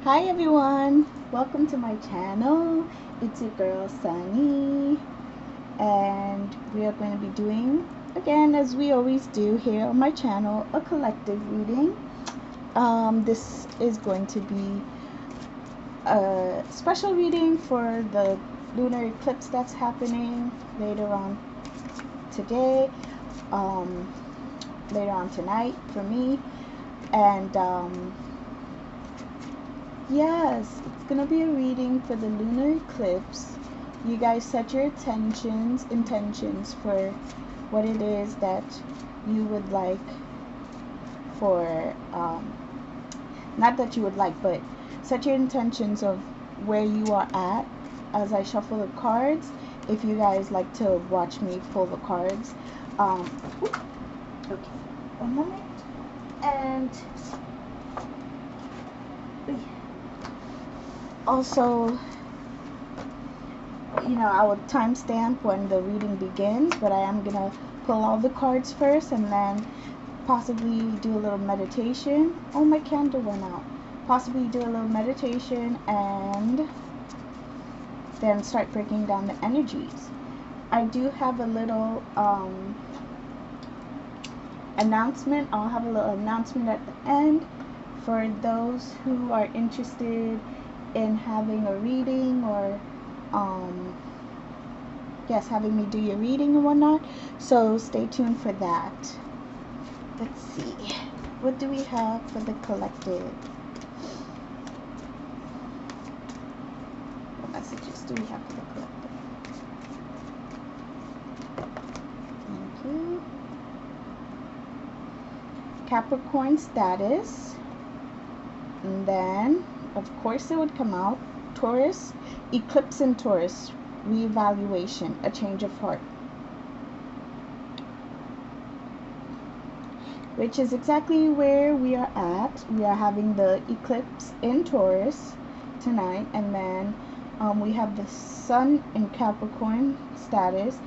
Hi everyone, welcome to my channel. It's your girl Sunny, and we are going to be doing, again as we always do here on my channel, a collective reading. This is going to be a special reading for the lunar eclipse that's happening later on today, later on tonight for me, and yes, it's gonna be a reading for the lunar eclipse. You guys set your intentions for what it is that you would like for, not that you would like, but set your intentions of where you are at as I shuffle the cards. If you guys like to watch me pull the cards, okay, one moment, and also, I will timestamp when the reading begins, but I am gonna pull all the cards first and then possibly do a little meditation. Oh, my candle went out. Possibly do a little meditation and then start breaking down the energies. I do have a little announcement. I'll have a little announcement at the end for those who are interested in having a reading, or yes, having me do your reading and whatnot. So stay tuned for that. Let's see, what do we have for the collective? What messages do we have for the collective? Thank you. Capricorn status, and then of course it would come out Taurus, eclipse in Taurus, reevaluation, a change of heart, which is exactly where we are at. We are having the eclipse in Taurus tonight, and then we have the sun in Capricorn status.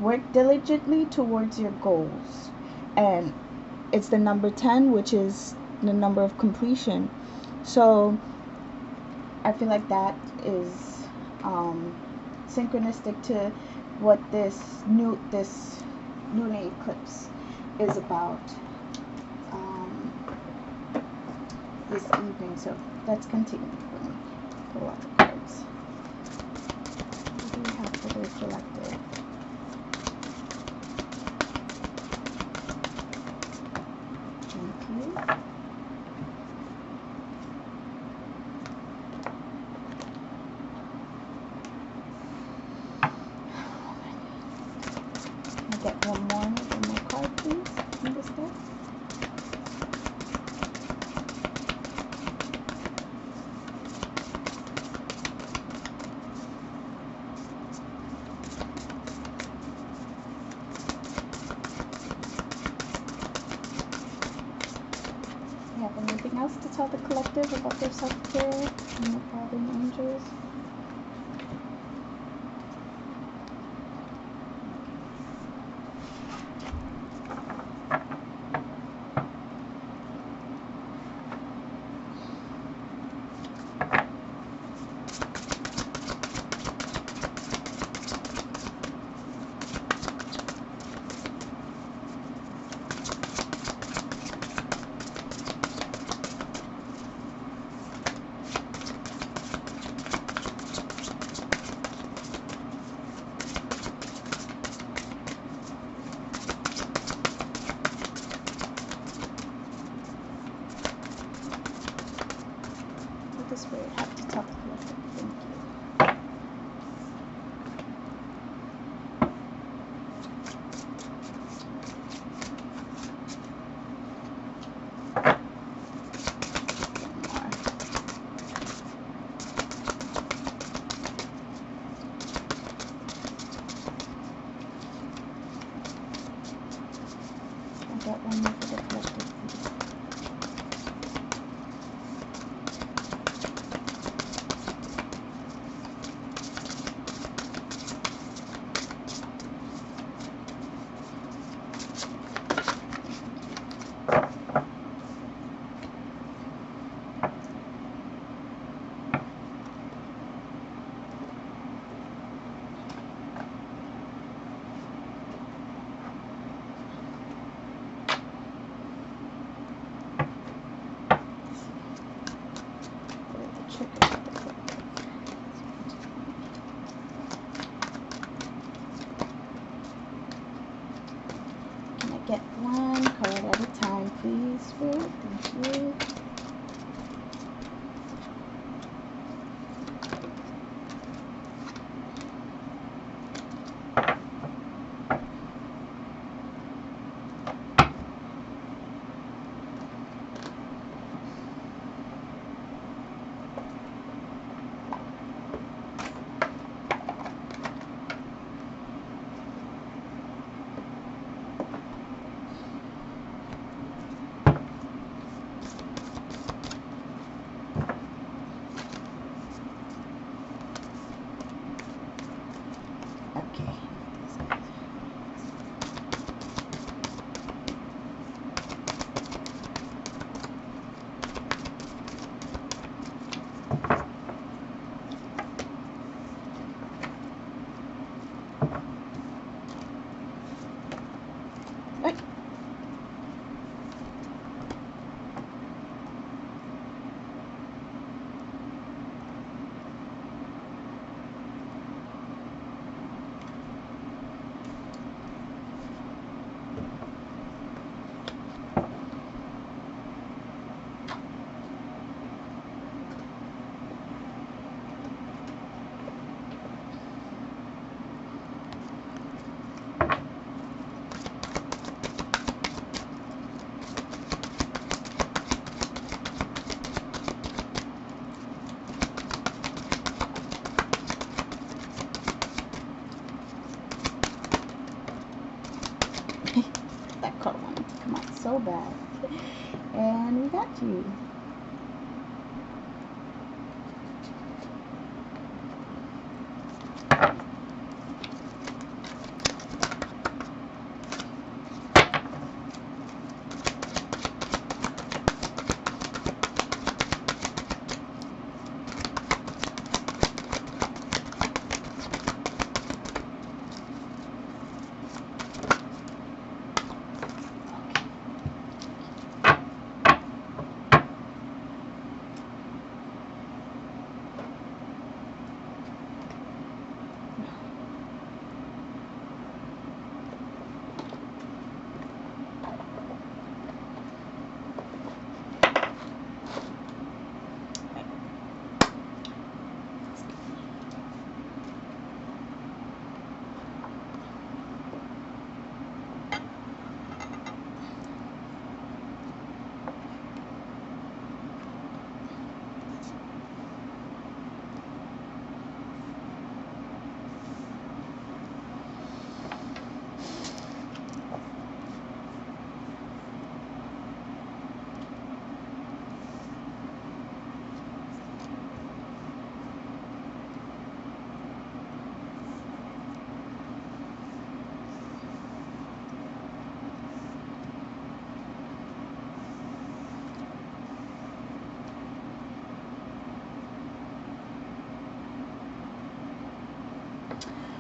Work diligently towards your goals, and it's the number 10, which is the number of completion. So I feel like that is synchronistic to what this lunar eclipse is about this evening. So let's continue. Let me pull out the cards. What do we have for the collective? Thank you. Get one more card, please, in this deck. You have anything else to tell the collective about their self-care and the guardian angels? This way I have to tell the collective. Thank you. I got one more for the collective. got you.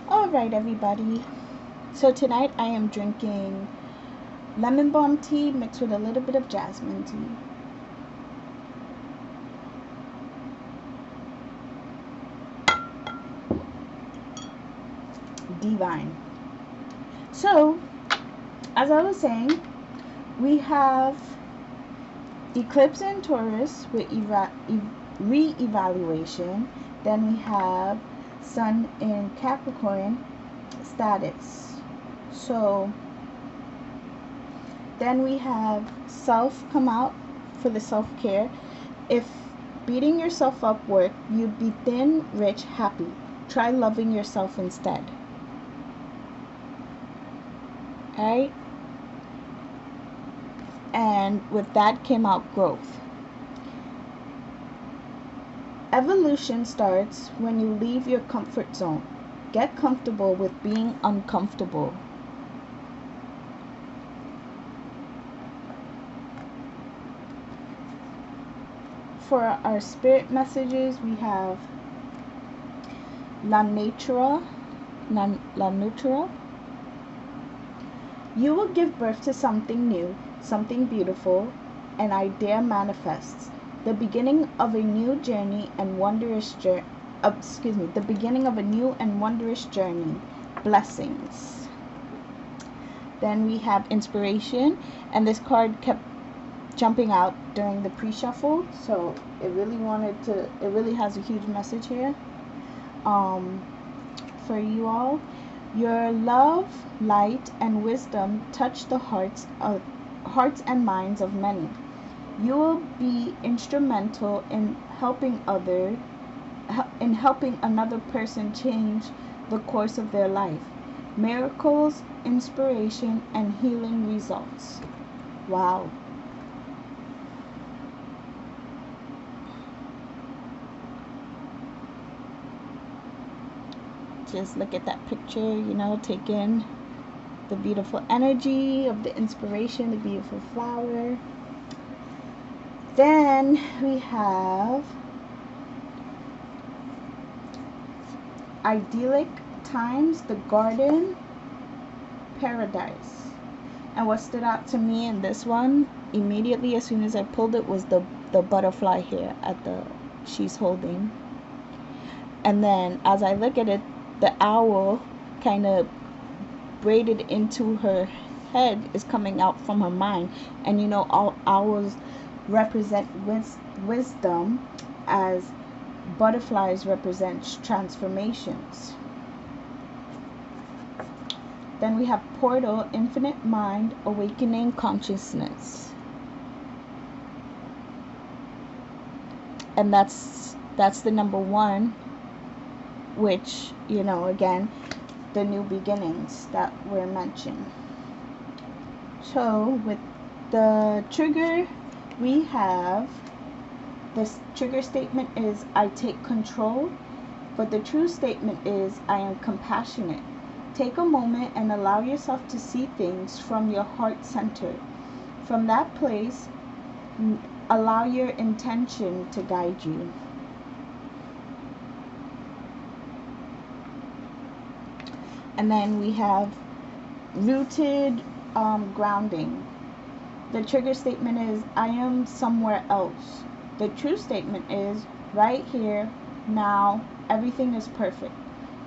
Alright, everybody. So tonight I am drinking lemon balm tea mixed with a little bit of jasmine tea. Divine. So, as I was saying, we have eclipse in Taurus with re-evaluation. Then we have Sun in Capricorn status. So then we have self come out for the self-care. If beating yourself up worked, you'd be thin, rich, happy. Try loving yourself instead. Alright? And with that came out growth. Evolution starts when you leave your comfort zone. Get comfortable with being uncomfortable. For our spirit messages, we have La Natura. You will give birth to something new, something beautiful. An idea manifests. The beginning of a new journey and wondrous the beginning of a new and wondrous journey. Blessings. Then we have inspiration, and this card kept jumping out during the pre-shuffle, so it really has a huge message here for you all. Your love, light, and wisdom touch the hearts and minds of many. You will be instrumental in helping another person change the course of their life. Miracles, inspiration, and healing results. Wow. Just look at that picture, take in the beautiful energy of the inspiration, the beautiful flower. Then we have idyllic times, the garden, paradise. And what stood out to me in this one, immediately as soon as I pulled it, was the butterfly here she's holding. And then as I look at it, the owl kind of braided into her head is coming out from her mind. And all owls represent wisdom, as butterflies represent transformations. Then we have portal, infinite mind, awakening consciousness. And that's the number one, which, again, the new beginnings that were mentioned. So with the trigger we have this trigger statement is I take control, but the true statement is I am compassionate. Take a moment and allow yourself to see things from your heart center. From that place, allow your intention to guide you. And then we have rooted grounding. The trigger statement is I am somewhere else. The true statement is right here, now, everything is perfect.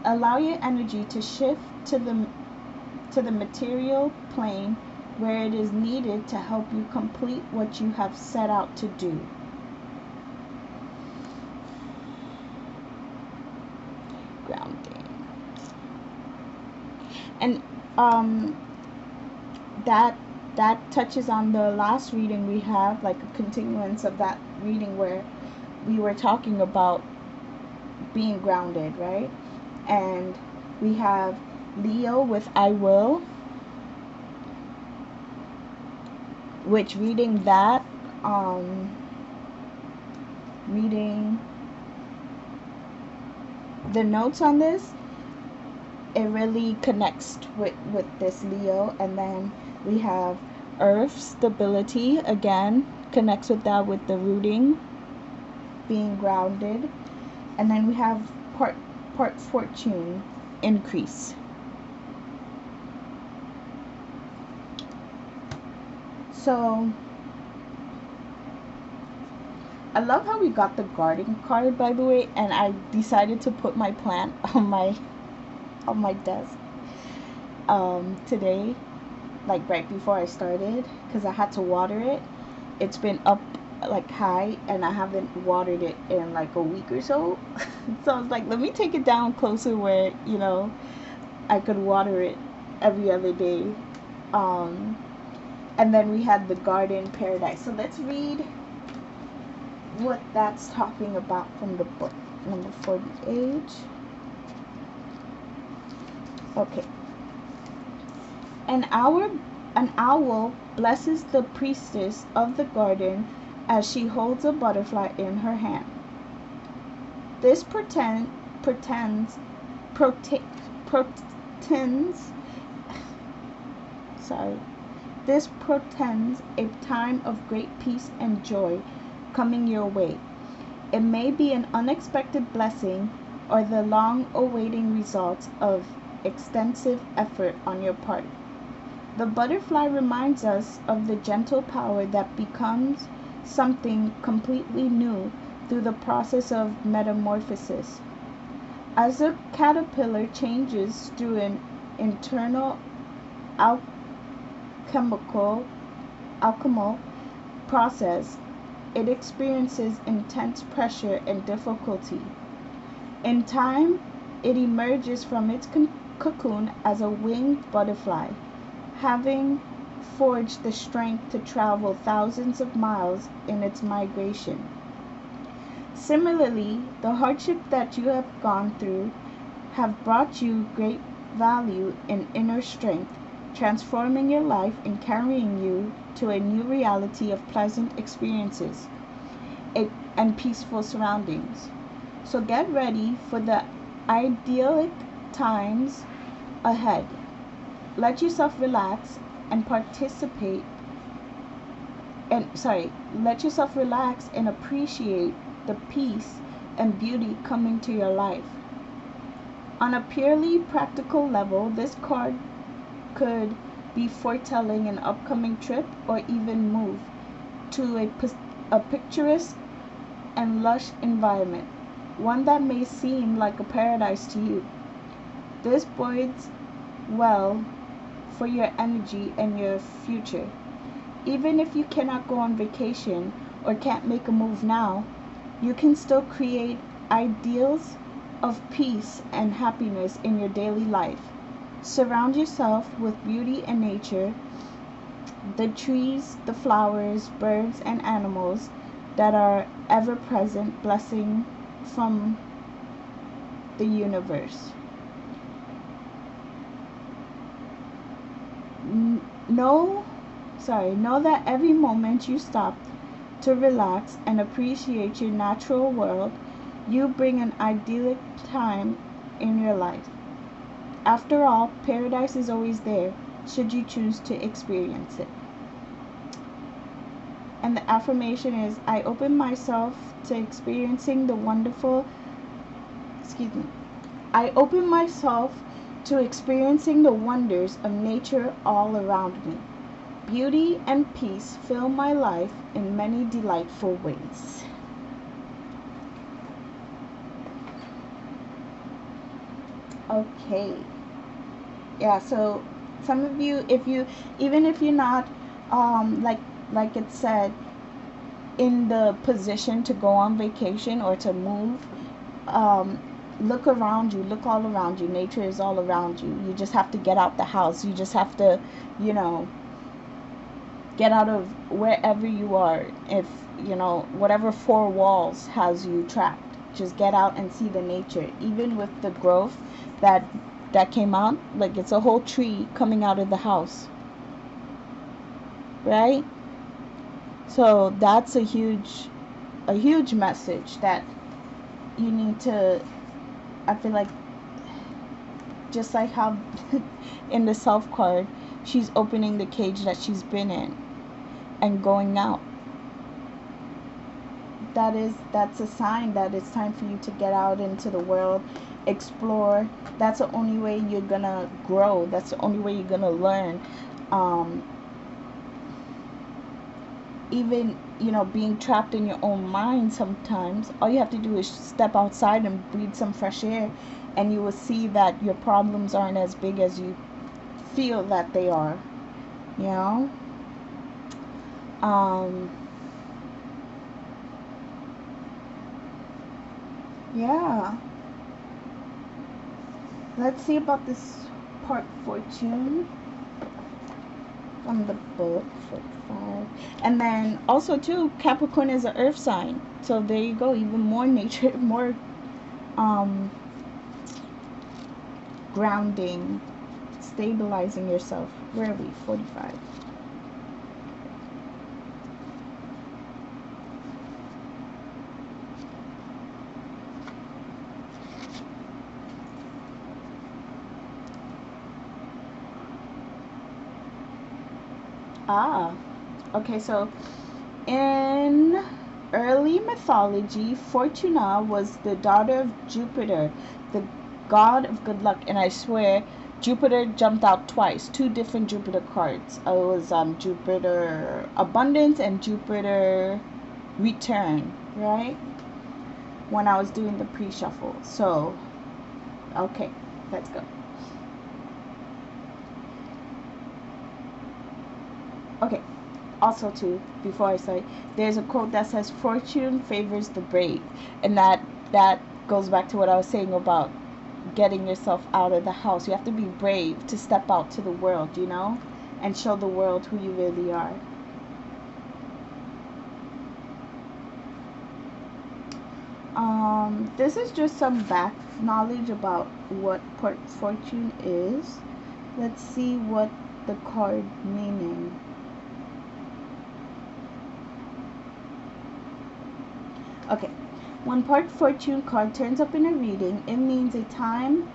Allow your energy to shift to the material plane where it is needed to help you complete what you have set out to do. Grounding. And that touches on the last reading we have, like a continuance of that reading where we were talking about being grounded, right? And we have Leo with I will, which reading that, reading the notes on this, it really connects with this Leo. And then we have Earth stability, again connects with that, with the rooting, being grounded. And then we have part fortune, increase. So I love how we got the garden card, by the way, and I decided to put my plant on my desk today, like right before I started, because I had to water it. It's been up like high and I haven't watered it in like a week or so. So I was like, let me take it down closer where, you know, I could water it every other day. And then we had the garden paradise. So let's read what that's talking about from the book, number 48. Okay. An owl blesses the priestess of the garden as she holds a butterfly in her hand. This portends This portends a time of great peace and joy coming your way. It may be an unexpected blessing or the long-awaiting results of extensive effort on your part. The butterfly reminds us of the gentle power that becomes something completely new through the process of metamorphosis. As a caterpillar changes through an internal alchemical process, it experiences intense pressure and difficulty. In time, it emerges from its cocoon as a winged butterfly, having forged the strength to travel thousands of miles in its migration. Similarly, the hardship that you have gone through have brought you great value in inner strength, transforming your life and carrying you to a new reality of pleasant experiences and peaceful surroundings. So get ready for the idyllic times ahead. Let yourself relax and appreciate the peace and beauty coming to your life. On a purely practical level, this card could be foretelling an upcoming trip or even move to a picturesque and lush environment, one that may seem like a paradise to you. This bodes well for your energy and your future. Even if you cannot go on vacation or can't make a move now, you can still create ideals of peace and happiness in your daily life. Surround yourself with beauty and nature, the trees, the flowers, birds, and animals that are ever present blessing from the universe. Know that every moment you stop to relax and appreciate your natural world, you bring an idyllic time in your life. After all, paradise is always there, should you choose to experience it. And the affirmation is, I open myself to experiencing the wonderful, I open myself to experiencing the wonders of nature all around me. Beauty and peace fill my life in many delightful ways. Okay. Yeah, so some of you, if you, even if you're not, like it said, in the position to go on vacation or to move, look around you, look all around you. Nature is all around you. You just have to get out the house. You just have to, you know, get out of wherever you are. If, whatever four walls has you trapped, just get out and see the nature. Even with the growth that came out, like it's a whole tree coming out of the house, right? So that's a huge message that you need to, I feel like, just like how in the self card, she's opening the cage that she's been in and going out. That's a sign that it's time for you to get out into the world, explore. That's the only way you're gonna grow. That's the only way you're gonna learn. Even, being trapped in your own mind sometimes, all you have to do is step outside and breathe some fresh air, and you will see that your problems aren't as big as you feel that they are, you know? Yeah. Let's see about this part fortune from the book, 45. And then also too, Capricorn is an earth sign. So there you go, even more nature, more grounding, stabilizing yourself. Where are we? 45. Okay, so in early mythology, Fortuna was the daughter of Jupiter, the god of good luck. And I swear, Jupiter jumped out twice, two different Jupiter cards. It was Jupiter Abundance and Jupiter Return, right? When I was doing the pre-shuffle. So, okay, let's go. Okay, also too, before I say, there's a quote that says fortune favors the brave, and that goes back to what I was saying about getting yourself out of the house. You have to be brave to step out to the world, and show the world who you really are. This is just some back knowledge about what fortune is. Let's see what the card meaning. Okay, when part fortune card turns up in a reading, it means a time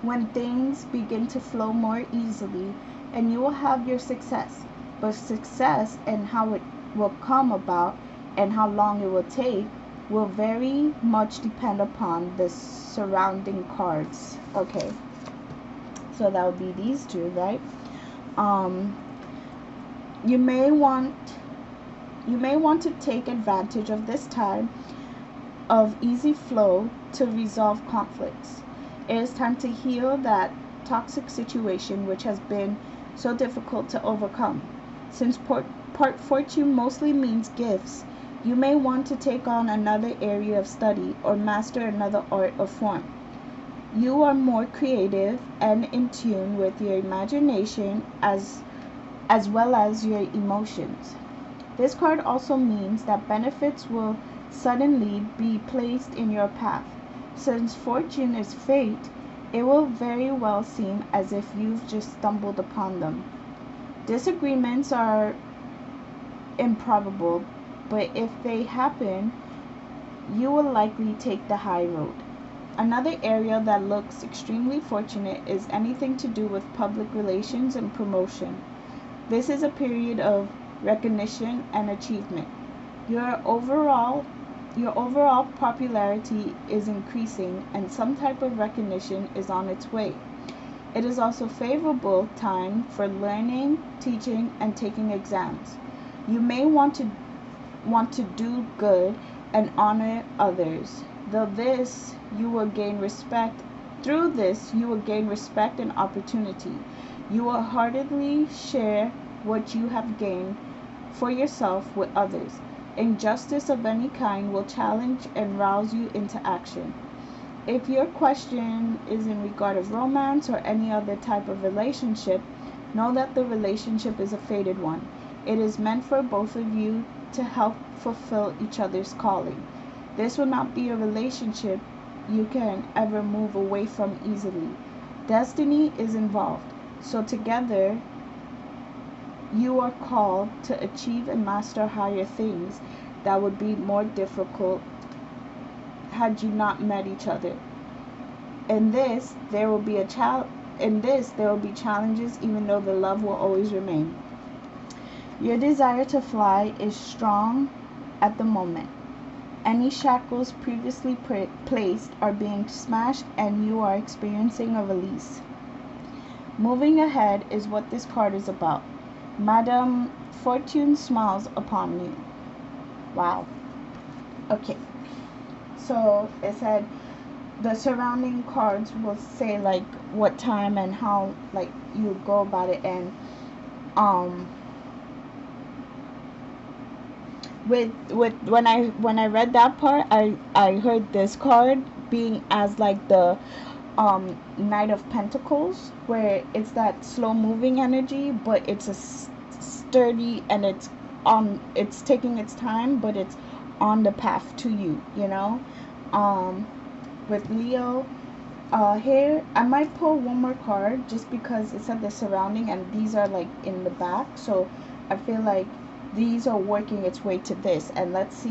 when things begin to flow more easily and you will have your success. But success and how it will come about and how long it will take will very much depend upon the surrounding cards. Okay, so that would be these two, right? You may want to take advantage of this time of easy flow to resolve conflicts. It is time to heal that toxic situation which has been so difficult to overcome. Since part fortune mostly means gifts, you may want to take on another area of study or master another art or form. You are more creative and in tune with your imagination as well as your emotions. This card also means that benefits will suddenly be placed in your path. Since fortune is fate, it will very well seem as if you've just stumbled upon them. Disagreements are improbable, but if they happen, you will likely take the high road. Another area that looks extremely fortunate is anything to do with public relations and promotion. This is a period of recognition and achievement. Your overall your overall popularity is increasing and some type of recognition is on its way. It is also favorable time for learning, teaching, and taking exams. You may want to do good and honor others. Though this you will gain respect Through this you will gain respect and opportunity. You will heartily share what you have gained for yourself with others. Injustice of any kind will challenge and rouse you into action. If your question is in regard of romance or any other type of relationship, know that the relationship is a fated one. It is meant for both of you to help fulfill each other's calling. This will not be a relationship you can ever move away from easily. Destiny is involved. So together you are called to achieve and master higher things that would be more difficult had you not met each other. In this, there will be challenges, even though the love will always remain. Your desire to fly is strong at the moment. Any shackles previously placed are being smashed, and you are experiencing a release. Moving ahead is what this card is about. Madame Fortune smiles upon you. Wow. Okay. So it said the surrounding cards will say like what time and how like you go about it, and um with when I read that part, I heard this card being as like the Knight of Pentacles, where it's that slow moving energy, but it's a sturdy, and it's taking its time, but it's on the path to you, you know. With Leo, here I might pull one more card just because it said the surrounding, and these are like in the back, so I feel like these are working its way to this. And let's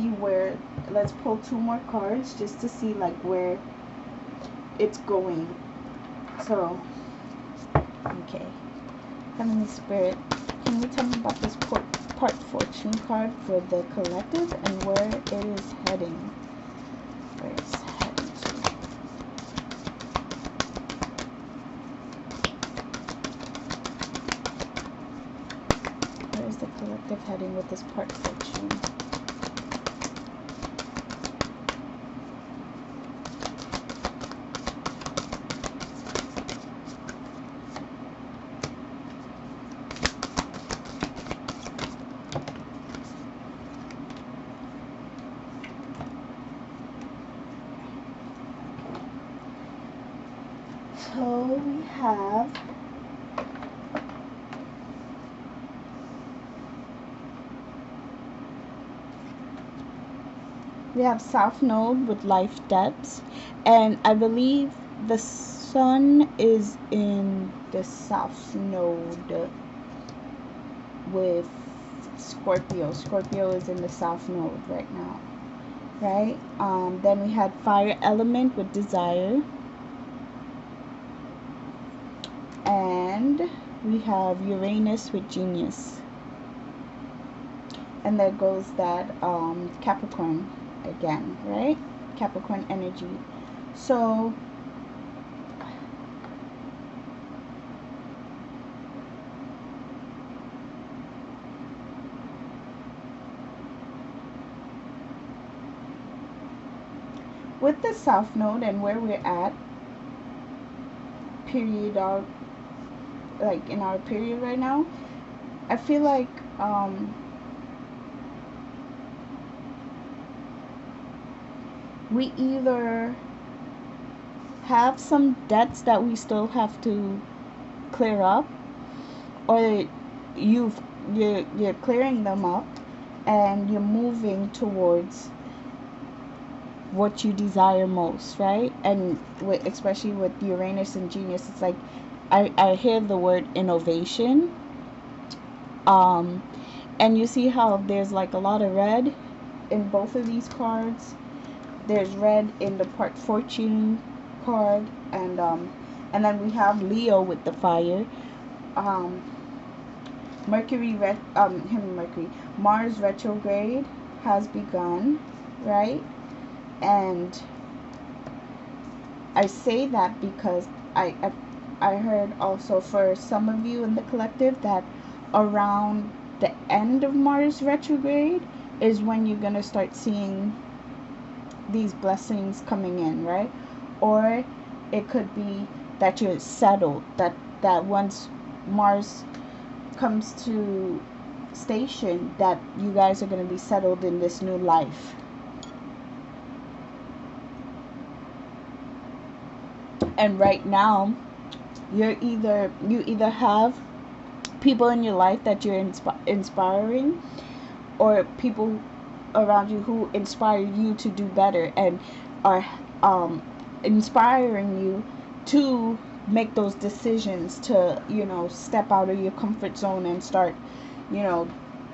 pull two more cards just to see like where it's going. So okay, Heavenly Spirit, can you tell me about this part fortune card for the collective and where it is heading? Where it's heading to. Where is the collective heading with this part fortune? So we have South Node with life debts, and I believe the Sun is in the South Node with Scorpio. Scorpio is in the South Node right now, right? Then we had Fire Element with desire. And we have Uranus with genius. And there goes that Capricorn again, right? Capricorn energy. So with the South Node and where we're at, like in our period right now, I feel like we either have some debts that we still have to clear up, or you're clearing them up and you're moving towards what you desire most, right? And especially with Uranus and genius, it's like I hear the word innovation, and you see how there's like a lot of red in both of these cards. There's red in the part fortune card, and then we have Leo with the fire. Um, Mars retrograde has begun, right? And I say that because I heard also for some of you in the collective that around the end of Mars retrograde is when you're going to start seeing these blessings coming in, right? Or it could be that you're settled, that once Mars comes to station, that you guys are going to be settled in this new life. And right now, you either have people in your life that you're inspiring, or people around you who inspire you to do better and are inspiring you to make those decisions to, step out of your comfort zone and start,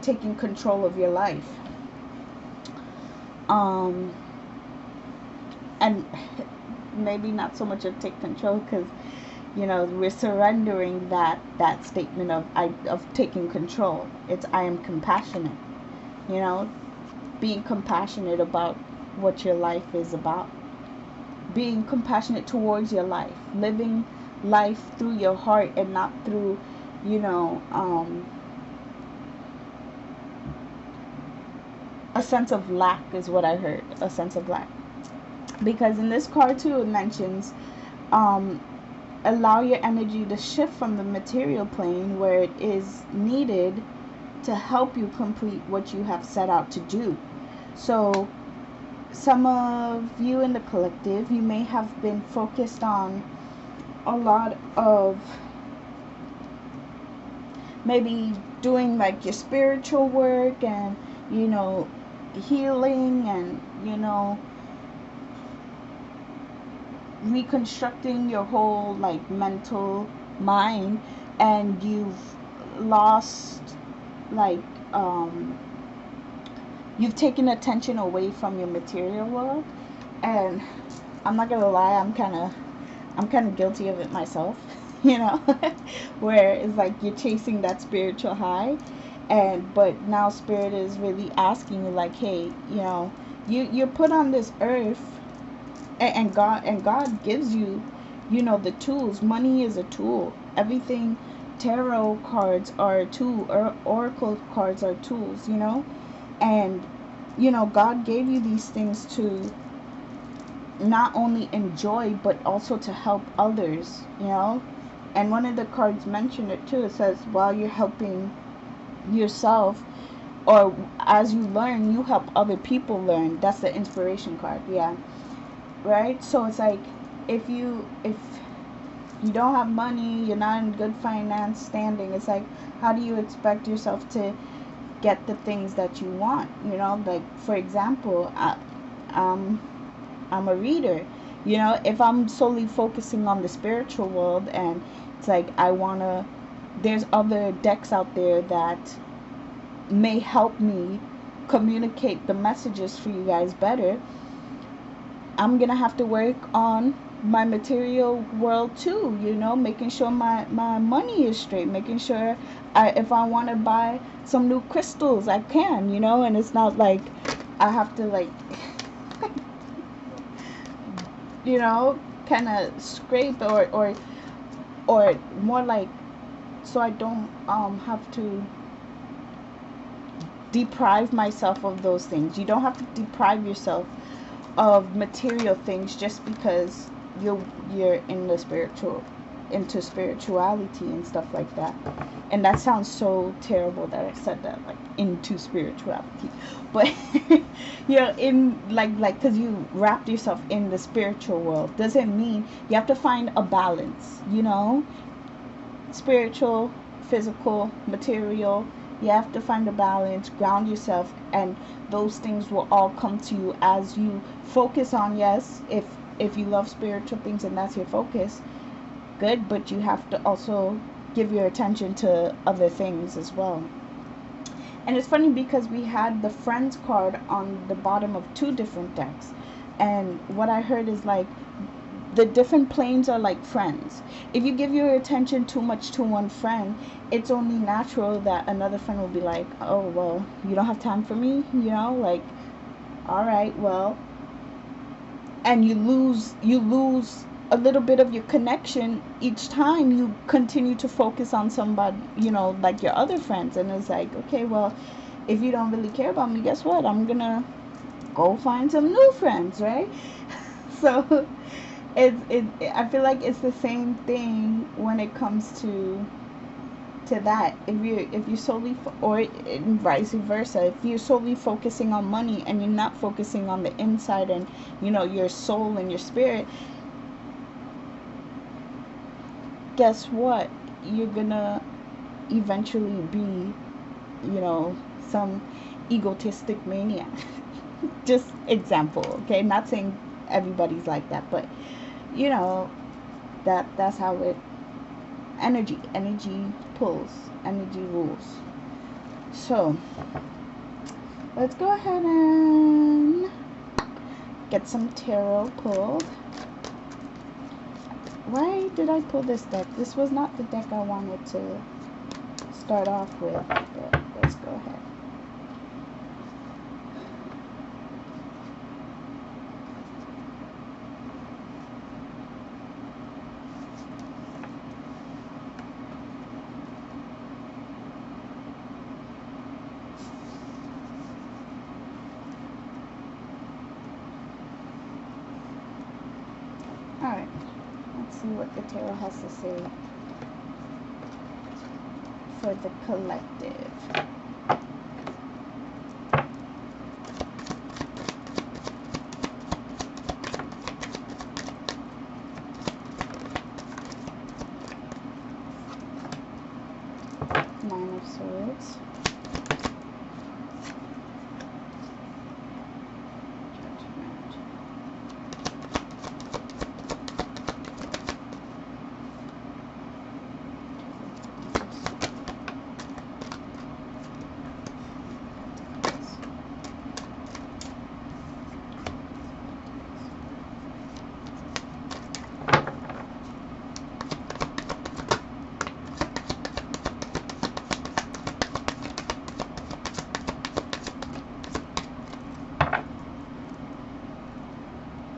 taking control of your life. And maybe not so much of take control, because we're surrendering that statement of taking control. It's I am compassionate, being compassionate about what your life is about, being compassionate towards your life, living life through your heart and not through a sense of lack is what I heard, a sense of lack. Because in this card too, it mentions allow your energy to shift from the material plane where it is needed to help you complete what you have set out to do. So some of you in the collective, you may have been focused on a lot of maybe doing like your spiritual work and healing and reconstructing your whole like mental mind, and you've lost like you've taken attention away from your material world. And I'm not gonna lie, I'm kind of guilty of it myself. Where it's like you're chasing that spiritual high, but now spirit is really asking you like, hey, you're put on this earth, and God gives you the tools. Money is a tool. Everything, tarot cards are a tool, or oracle cards are tools, and God gave you these things to not only enjoy but also to help others, and one of the cards mentioned it too. It says while you're helping yourself, or as you learn, you help other people learn. That's the inspiration card. Yeah, right. So it's like if you don't have money, you're not in good finance standing, it's like, how do you expect yourself to get the things that you want? Like for example, I'm a reader. If I'm solely focusing on the spiritual world, and it's like there's other decks out there that may help me communicate the messages for you guys better, I'm gonna have to work on my material world too, making sure my money is straight, making sure if I want to buy some new crystals, I can, and it's not like I have to like kind of scrape or more like, so I don't have to deprive myself of those things. You don't have to deprive yourself of material things just because you're into spirituality and stuff like that. And that sounds so terrible that I said that, like, into spirituality, but in like because you wrapped yourself in the spiritual world doesn't mean you have to find a balance, spiritual, physical, material. You have to find a balance, ground yourself, and those things will all come to you as you focus on, yes, if you love spiritual things and that's your focus, good, but you have to also give your attention to other things as well. And it's funny because we had the friends card on the bottom of two different decks. And what I heard is like the different planes are like friends. If you give your attention too much to one friend, it's only natural that another friend will be like, oh, well, you don't have time for me, you know, like, all right, well, and you lose a little bit of your connection each time you continue to focus on somebody, you know, like your other friends. And it's like, okay, well, if you don't really care about me, guess what, I'm gonna go find some new friends, right? So it I feel like it's the same thing when it comes to that. If you solely or vice versa, if you're solely focusing on money and you're not focusing on the inside and, you know, your soul and your spirit, guess what, you're gonna eventually be, you know, some egotistic maniac. Just example, okay, not saying everybody's like that, but you know, that's how it, energy pulls, energy rules. So let's go ahead and get some tarot pulled. Why did I pull this deck? This was not the deck I wanted to start off with, but let's go ahead. Alright, let's see what the tarot has to say for the collective. Nine of Swords.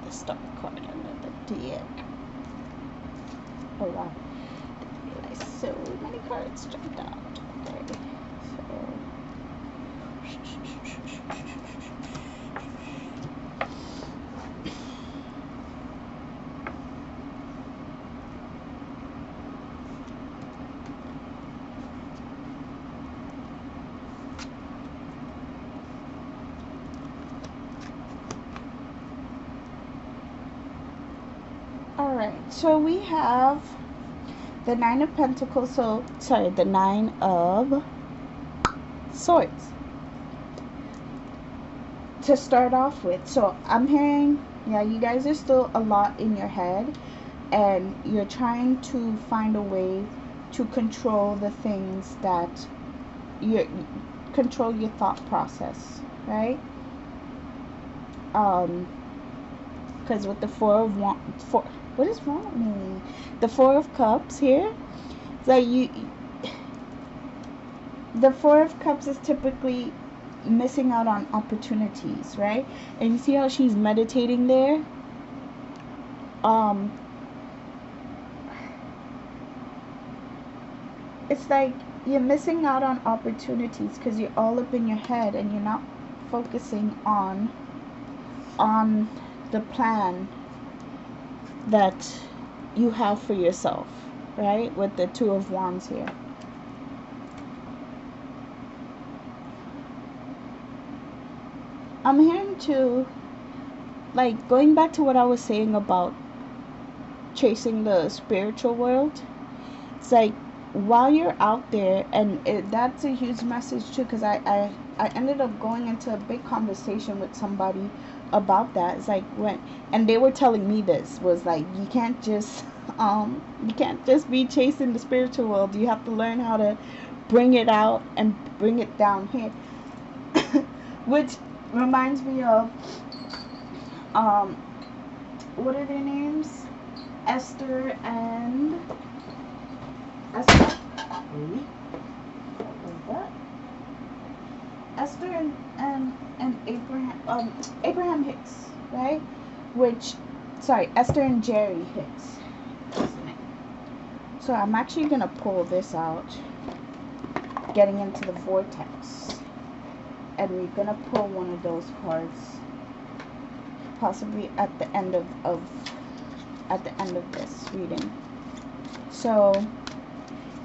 Stop card under the deck. Oh wow, I didn't realize so many cards jumped out. Okay, so alright, so we have the Nine of Pentacles, so, sorry, the Nine of Swords to start off with. So I'm hearing, yeah, you guys are still a lot in your head and you're trying to find a way to control the things that you control your thought process, right? Because with the what is wrong with me? The Four of Cups here, it's like the Four of Cups is typically missing out on opportunities, right? And you see how she's meditating there? It's like you're missing out on opportunities because you're all up in your head and you're not focusing on the plan that you have for yourself, right? With the Two of Wands here. I'm hearing too, like, going back to what I was saying about chasing the spiritual world. It's like, while you're out there, and that's a huge message too, because I ended up going into a big conversation with somebody about that. It's like, when, and they were telling me this was like, you can't just be chasing the spiritual world. You have to learn how to bring it out and bring it down here. Which reminds me of um what are their names? Esther and Esther. What was that? Esther and Abraham Hicks, right? Which, sorry, Esther and Jerry Hicks. That's the name. So I'm actually gonna pull this out, getting into the vortex, and we're gonna pull one of those cards, possibly at the end of this reading. So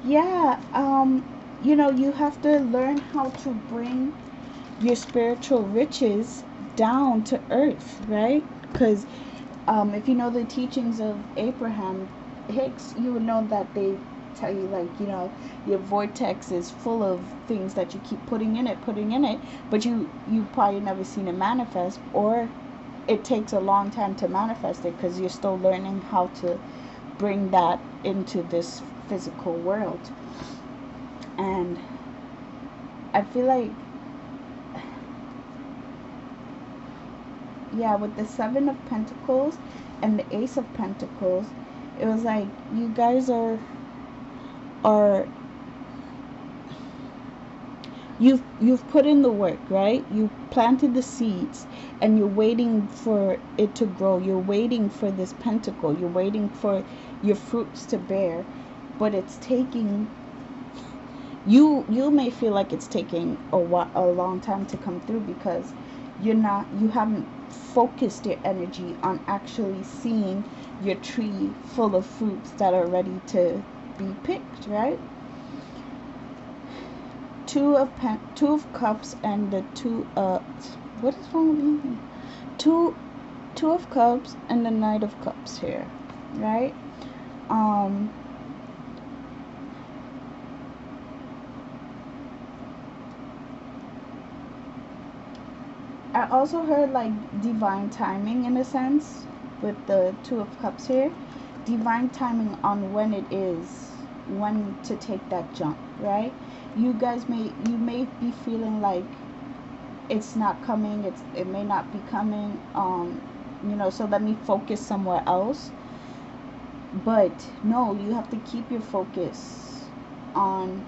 yeah, you know, you have to learn how to bring your spiritual riches down to earth, right? Because if you know the teachings of Abraham Hicks, you would know that they tell you, like, you know, your vortex is full of things that you keep putting in it, but you probably never seen it manifest, or it takes a long time to manifest it because you're still learning how to bring that into this physical world. And I feel like, yeah, with the Seven of Pentacles and the Ace of Pentacles, it was like you guys are you've put in the work, right? You planted the seeds and you're waiting for it to grow. You're waiting for this pentacle. You're waiting for your fruits to bear, but it's taking you may feel like it's taking a long time to come through because you haven't focused your energy on actually seeing your tree full of fruits that are ready to be picked, right? Two of Cups and the what is wrong with me? Two of Cups and the Knight of Cups here, right? I also heard like divine timing in a sense with the Two of Cups here. Divine timing on when to take that jump, right? You may be feeling like it's not coming, it may not be coming, you know, so let me focus somewhere else. But no, you have to keep your focus on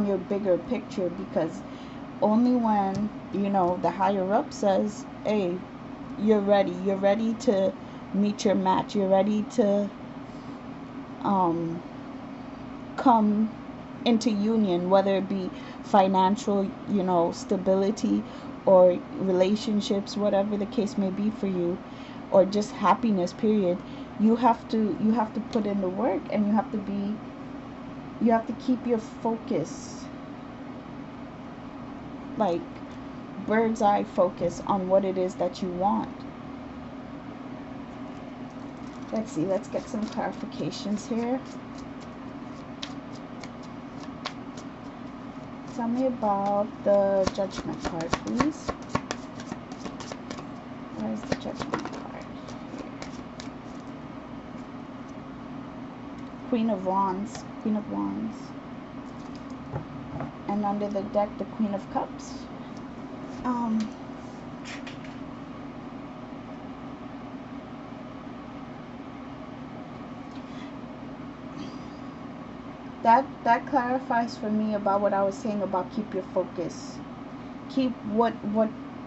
your bigger picture, because only when, you know, the higher up says, hey, you're ready to meet your match, you're ready to come into union, whether it be financial, you know, stability, or relationships, whatever the case may be for you, or just happiness, period. You have to put in the work, and you have to keep your focus, like bird's eye focus, on what it is that you want. Let's see, let's get some clarifications here. Tell me about the Judgment card, please. Where's the Judgment card? Queen of Wands. And under the deck, the Queen of Cups. That clarifies for me about what I was saying about keep your focus. Keep what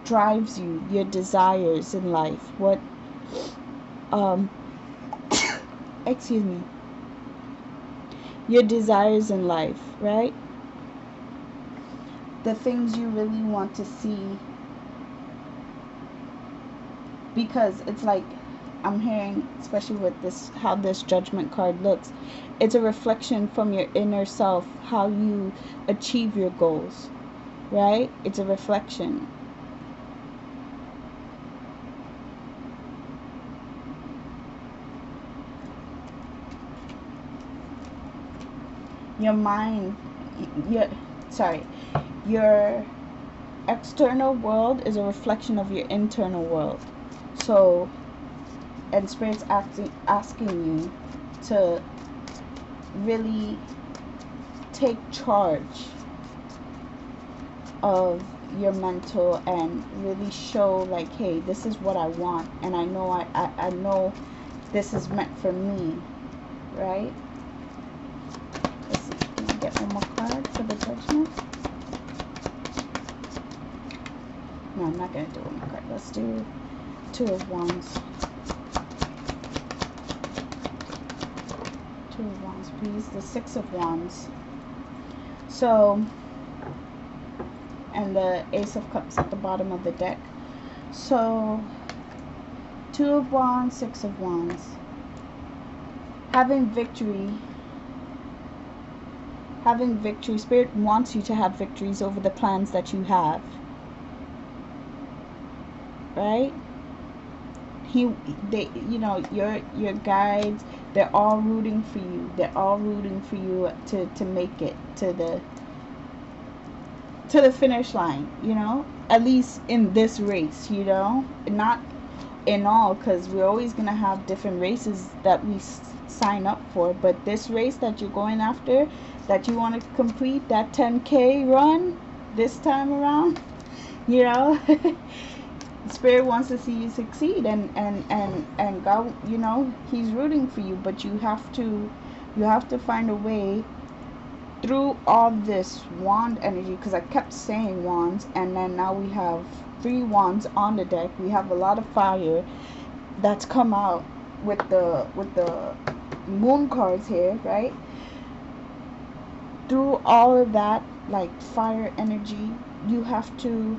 drives you, your desires in life. What excuse me. Your desires in life, right? The things you really want to see. Because it's like, I'm hearing, especially with this, how this Judgment card looks, it's a reflection from your inner self, how you achieve your goals, right? It's a reflection. Your mind, your external world is a reflection of your internal world. So, and Spirit's asking you to really take charge of your mental and really show like, hey, this is what I want, and I know I know this is meant for me, right? Let's see, can I get one more card for the judgment? No, I'm not gonna do one more card. Let's do Two of Wands. Two of Wands, please. The Six of Wands. So, and the Ace of Cups at the bottom of the deck. So, Two of Wands, Six of Wands. Having victory. Having victory. Spirit wants you to have victories over the plans that you have. Right? You know, your guides, they're all rooting for you. They're all rooting for you to make it to the finish line, you know, at least in this race, you know, not in all, because we're always going to have different races that we sign up for, but this race that you're going after, that you want to complete, that 10K run this time around, you know, Spirit wants to see you succeed, and God, you know, He's rooting for you, but you have to find a way through all this wand energy, because I kept saying wands, and then now we have 3 wands on the deck. We have a lot of fire that's come out with the moon cards here, right? Through all of that, like, fire energy, you have to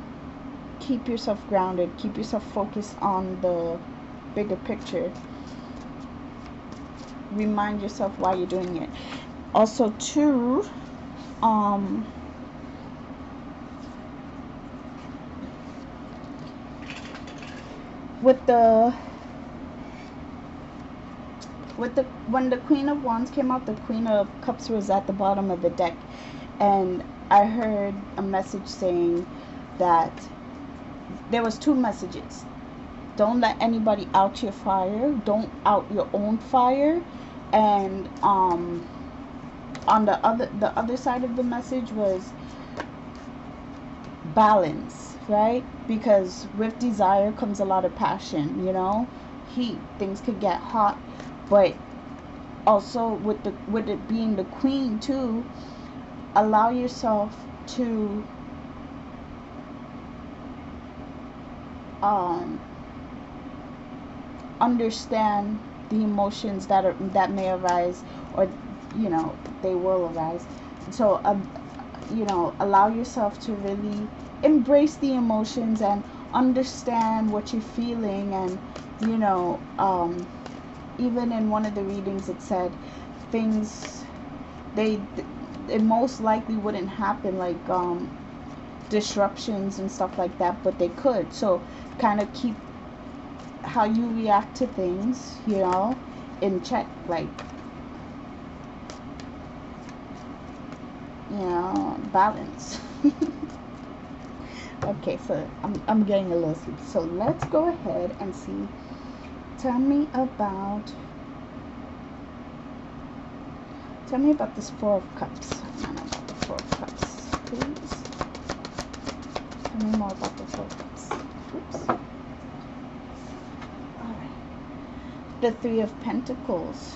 keep yourself grounded, keep yourself focused on the bigger picture. Remind yourself why you're doing it. Also, too, when the Queen of Wands came out, the Queen of Cups was at the bottom of the deck, and I heard a message saying that there was 2 messages. Don't let anybody out your fire. Don't out your own fire. And on the other side of the message was balance, right? Because with desire comes a lot of passion, you know, heat. Things could get hot, but also with it being the Queen too, allow yourself to understand the emotions that may arise, or, you know, they will arise. So you know, allow yourself to really embrace the emotions and understand what you're feeling. And, you know, even in one of the readings it said things it most likely wouldn't happen, like disruptions and stuff like that, but they could. So kind of keep how you react to things, you know, in check, like, you know, balance. Okay, so I'm getting a little sleepy, so let's go ahead and see. Tell me about this Four of Cups. I don't know about the Four of Cups, please. Tell me more about the Four of Cups. Oops. Alright. The Three of Pentacles.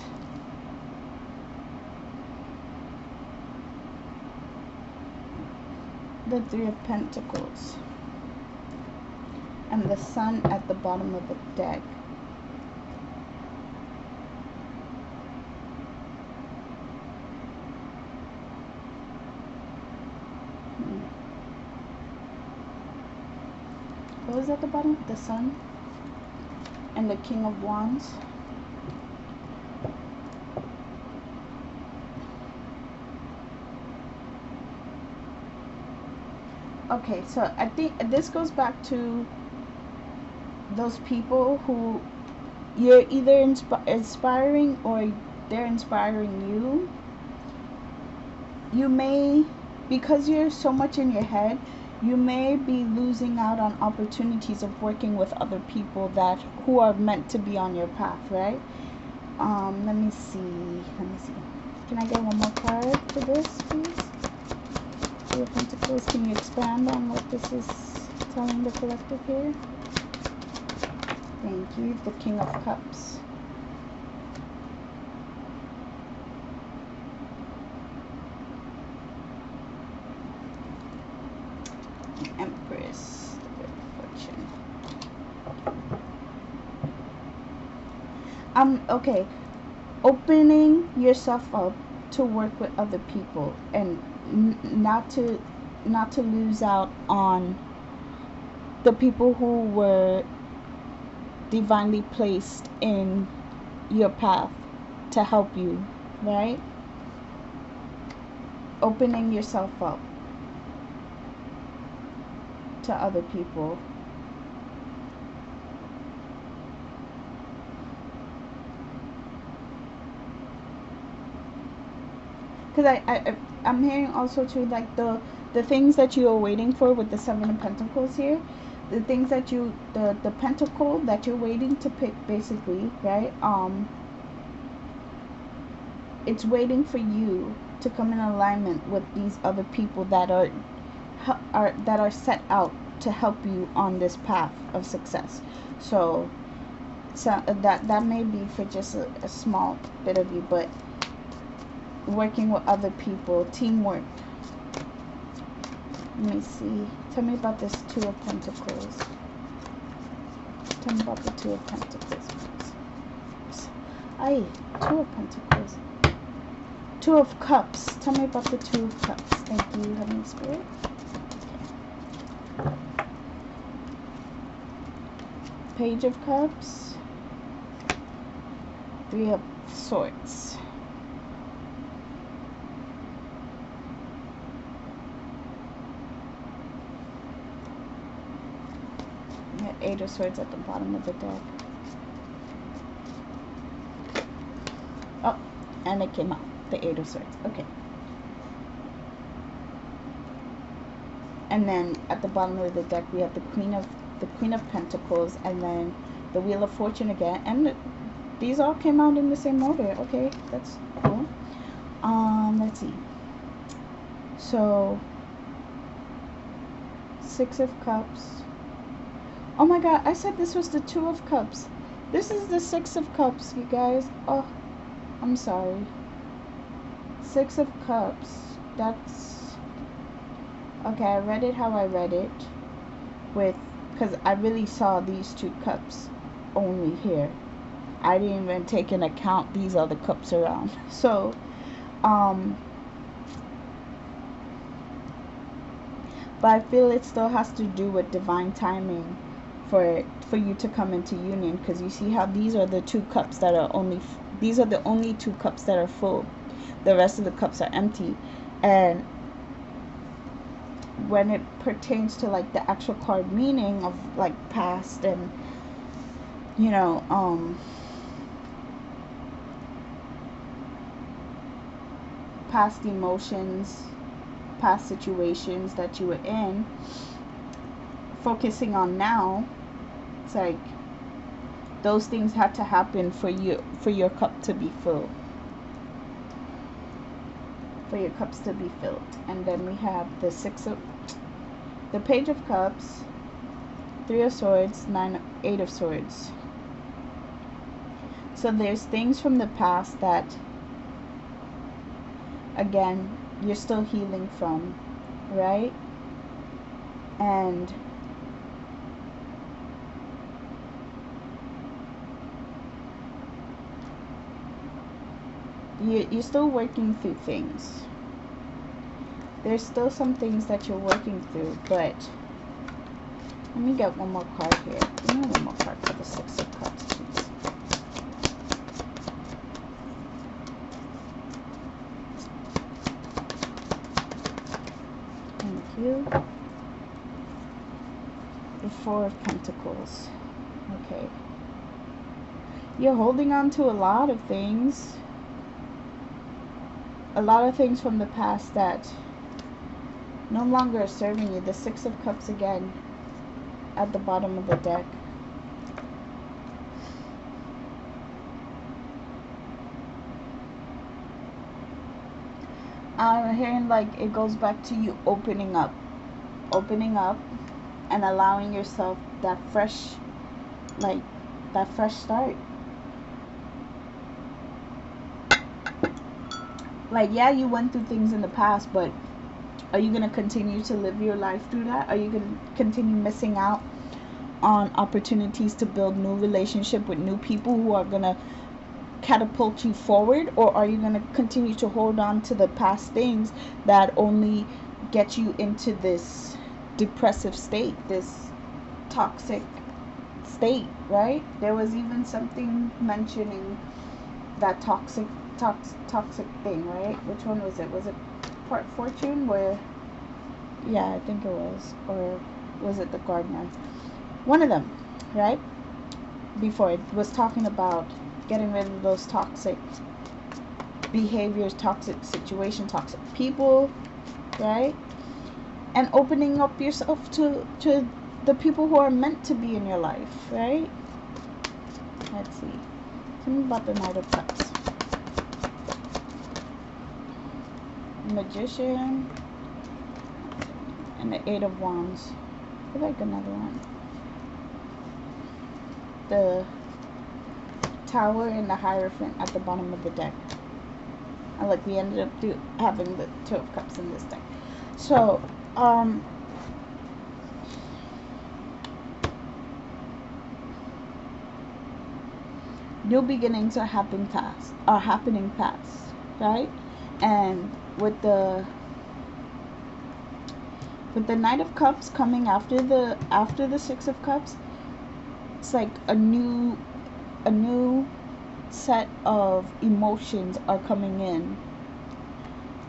The Three of Pentacles. And the Sun at the bottom of the deck. What was at the bottom? The Sun and the King of Wands. Okay, so I think this goes back to those people who you're either inspiring or they're inspiring you. You may, because you're so much in your head, you may be losing out on opportunities of working with other people who are meant to be on your path, right? Let me see. Can I get one more card for this, please? Two of Pentacles. Can you expand on what this is telling the collective here? Thank you. The King of Cups. Empress. The Wheel of Fortune. Okay. Opening yourself up to work with other people and not to lose out on the people who were divinely placed in your path to help you, right? Opening yourself up to other people. Because I'm hearing also too, like the things that you are waiting for with the Seven of Pentacles here, the things that you, the pentacle that you're waiting to pick, basically, right? It's waiting for you to come in alignment with these other people that are set out to help you on this path of success. So that may be for just a small bit of you, but working with other people, teamwork. Let me see. Tell me about this Two of Pentacles. Tell me about the Two of Pentacles, please. Aye, Two of Pentacles. Two of Cups. Tell me about the Two of Cups. Thank you, Heavenly Spirit. Okay. Page of Cups. Three of Swords. Eight of Swords at the bottom of the deck. Oh, and it came out. The Eight of Swords. Okay. And then at the bottom of the deck we have the Queen of Pentacles, and then the Wheel of Fortune again. And these all came out in the same order. Okay, that's cool. Let's see. So Six of Cups. Oh my god, I said this was the Two of Cups. This is the Six of Cups, you guys. Oh, I'm sorry. Six of Cups. That's... Okay, I read it how I read it. Because I really saw these two cups only here. I didn't even take into account these other cups around. So, but I feel it still has to do with divine timing for you to come into union, because you see how these are the two cups that are only, these are the only two cups that are full. The rest of the cups are empty. And when it pertains to like the actual card meaning of like past and, you know, past emotions, past situations that you were in, focusing on now, it's like those things had to happen for you, for your cup to be full, for your cups to be filled. And then we have the Page of Cups, Three of Swords, Eight of Swords. So there's things from the past that, again, you're still healing from, right? And you're still working through things. There's still some things that you're working through, but let me get one more card here. Give me one more card for the Six of Cups, please. Thank you. The Four of Pentacles. Okay. You're holding on to a lot of things. A lot of things from the past that no longer are serving you. The Six of Cups again at the bottom of the deck. I'm hearing like it goes back to you opening up, and allowing yourself that fresh, like that fresh start. Like, yeah, you went through things in the past, but are you going to continue to live your life through that? Are you going to continue missing out on opportunities to build new relationship with new people who are going to catapult you forward? Or are you going to continue to hold on to the past things that only get you into this depressive state, this toxic state, right? There was even something mentioning that toxic thing, right? Which one was it? Was it Part Fortune? Where, yeah, I think it was. Or was it The Gardener? One of them, right? Before, it was talking about getting rid of those toxic behaviors, toxic situation, toxic people, right? And opening up yourself to the people who are meant to be in your life, right? Let's see. Tell me about the Knight of Cups. Magician and the Eight of Wands. I feel like another one. The Tower and the Hierophant at the bottom of the deck. And like we ended up having the Two of Cups in this deck. So, new beginnings are happening fast, right? And with the Knight of Cups coming after the Six of Cups, it's like a new set of emotions are coming in,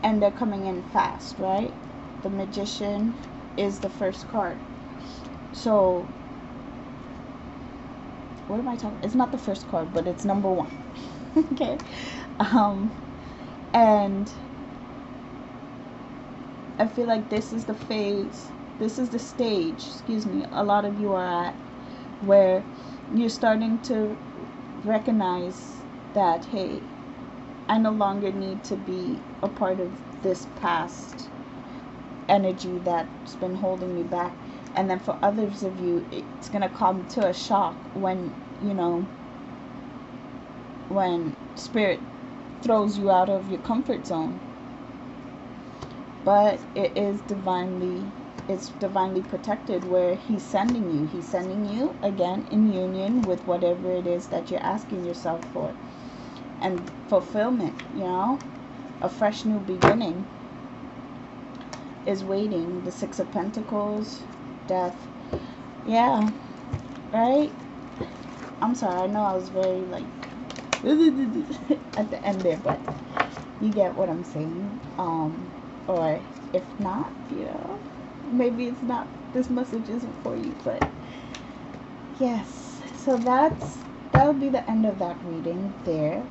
and they're coming in fast, right? The Magician is the first card. So what am I talking? It's not the first card, but it's number one. Okay. And I feel like this is the phase, this is the stage, excuse me, a lot of you are at, where you're starting to recognize that, hey, I no longer need to be a part of this past energy that's been holding me back. And then for others of you, it's going to come to a shock when, you know, when Spirit throws you out of your comfort zone. But it's divinely protected, where he's sending you again in union with whatever it is that you're asking yourself for, and fulfillment, you know, a fresh new beginning is waiting. The Six of Pentacles, Death, yeah, right? I'm sorry, I know I was very like at the end there, but you get what I'm saying. Or if not, you know, maybe it's not, this message isn't for you, but yes. So that'll be the end of that reading there.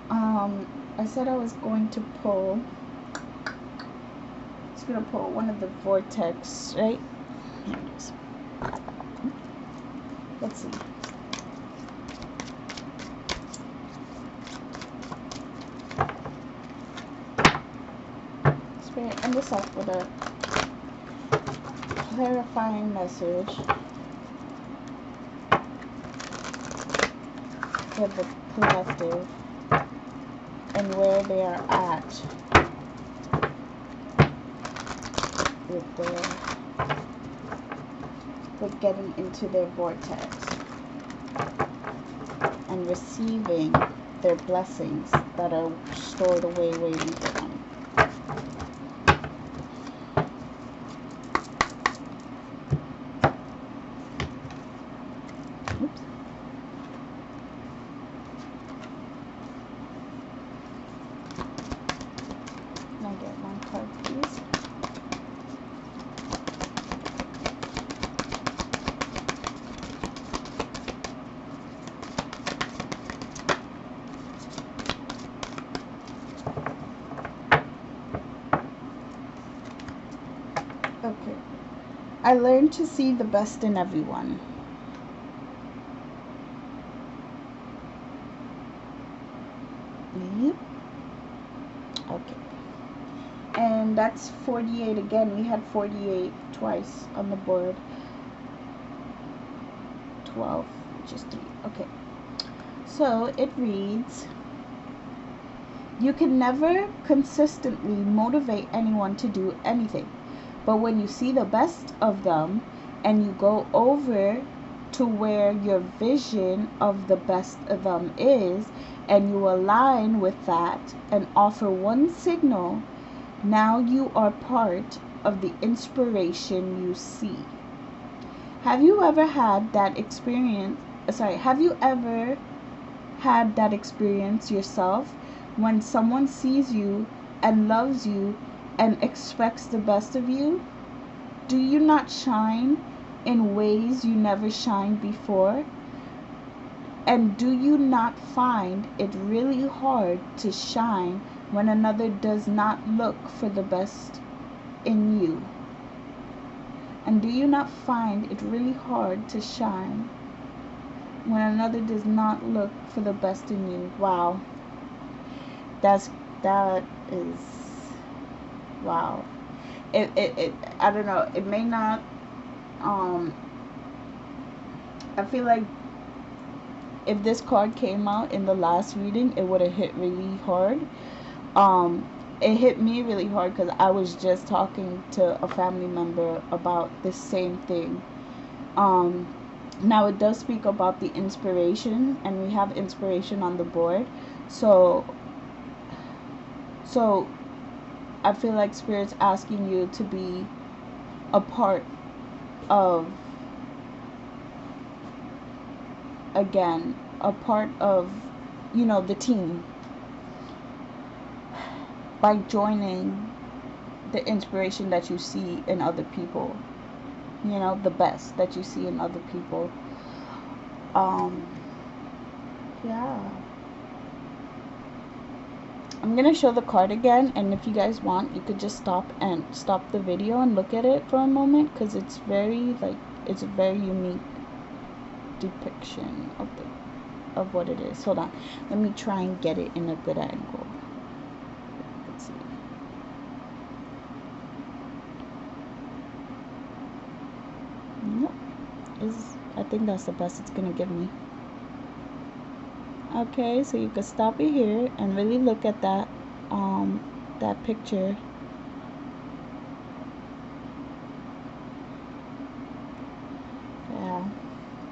I said I was going to pull, one of the vortex, right? Here it is. Let's see. Spirit, end this off with a clarifying message for the collective and where they are at with getting into their vortex and receiving their blessings that are stored away waiting for them. Oops. Can I get one card, please? Okay. I learned to see the best in everyone. Yep. Okay. And that's 48 again. We had 48 twice on the board. 12, which is 3. Okay. So it reads, you can never consistently motivate anyone to do anything. But when you see the best of them and you go over to where your vision of the best of them is, and you align with that and offer one signal, now you are part of the inspiration you see. Have you ever had that experience? Have you ever had that experience yourself when someone sees you and loves you and expects the best of you? Do you not shine in ways you never shined before? And do you not find it really hard to shine when another does not look for the best in you? And do you not find it really hard to shine when another does not look for the best in you? Wow. That is wow. It I don't know, it may not I feel like if this card came out in the last reading, it would have hit really hard. It hit me really hard because I was just talking to a family member about the same thing. Now it does speak about the inspiration, and we have inspiration on the board. So I feel like Spirit's asking you to be a part of, again, a part of, the team by joining the inspiration that you see in other people, the best that you see in other people. Yeah. I'm gonna show the card again, and if you guys want, you could just stop the video and look at it for a moment, because it's it's a very unique depiction of what it is. Hold on, let me try and get it in a good angle. Let's see. Nope. I think that's the best it's gonna give me. Okay, so you could stop it here and really look at that picture. Yeah,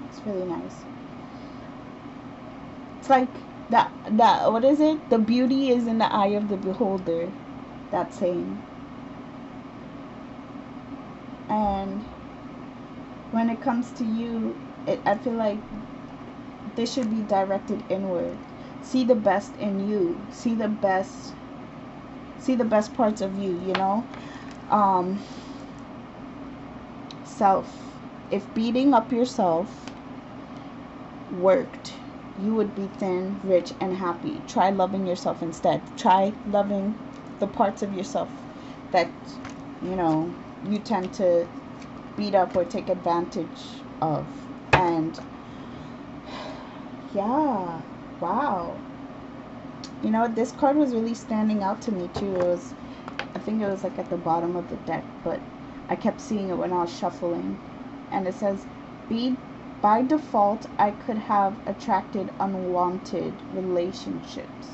it's really nice. It's like that what is it? The beauty is in the eye of the beholder. That saying. And when it comes to you, I feel like this should be directed inward. See the best in you. See the best parts of you, Self. If beating up yourself worked, you would be thin, rich, and happy. Try loving yourself instead. Try loving the parts of yourself that, you tend to beat up or take advantage of. And yeah, wow. This card was really standing out to me too. I think it was like at the bottom of the deck, but I kept seeing it when I was shuffling. And it says, by default, I could have attracted unwanted relationships.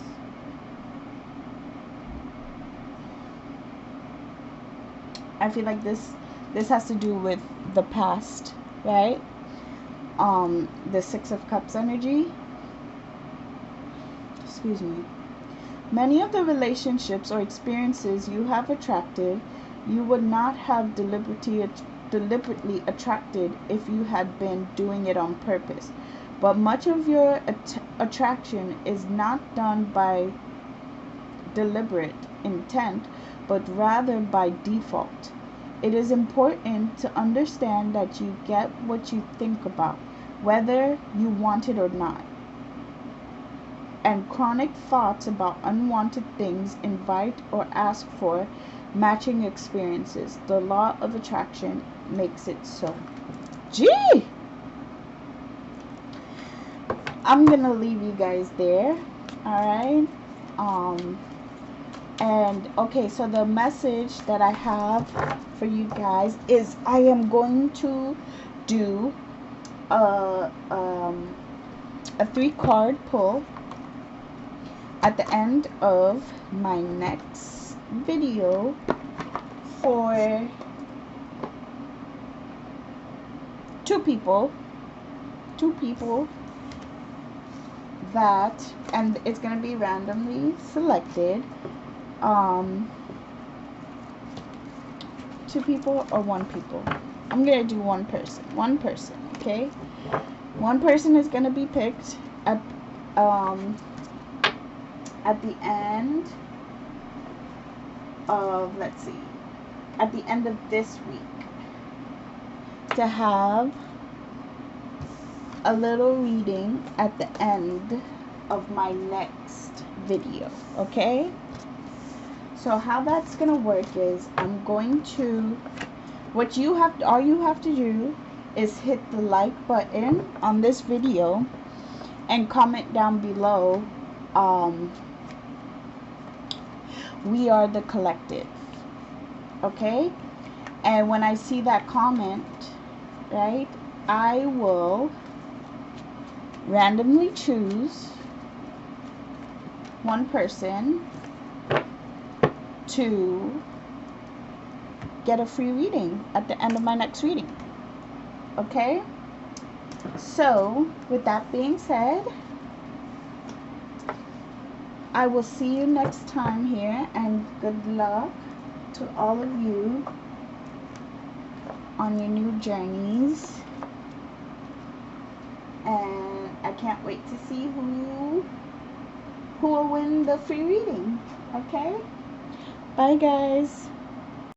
I feel like this has to do with the past, right? The Six of Cups energy. Excuse me. Many of the relationships or experiences you have attracted, you would not have deliberately attracted if you had been doing it on purpose. But much of your attraction is not done by deliberate intent, but rather by default. It is important to understand that you get what you think about, whether you want it or not. And chronic thoughts about unwanted things invite or ask for matching experiences. The law of attraction makes it so. Gee! I'm gonna leave you guys there. Alright. And okay, so the message that I have for you guys is I am going to do a 3-card pull at the end of my next video for 2 people that, and it's going to be randomly selected. 2 people or 1 people. I'm going to do 1 person. 1 person, okay? 1 person is going to be picked at the end of, let's see, at the end of this week, to have a little reading at the end of my next video, okay? So how that's gonna work is I'm going to, all you have to do is hit the like button on this video and comment down below, we are the collective, okay? And when I see that comment, right, I will randomly choose 1 person to get a free reading at the end of my next reading, okay? So with that being said, I will see you next time here, and good luck to all of you on your new journeys, and I can't wait to see who will win the free reading, okay? Bye guys.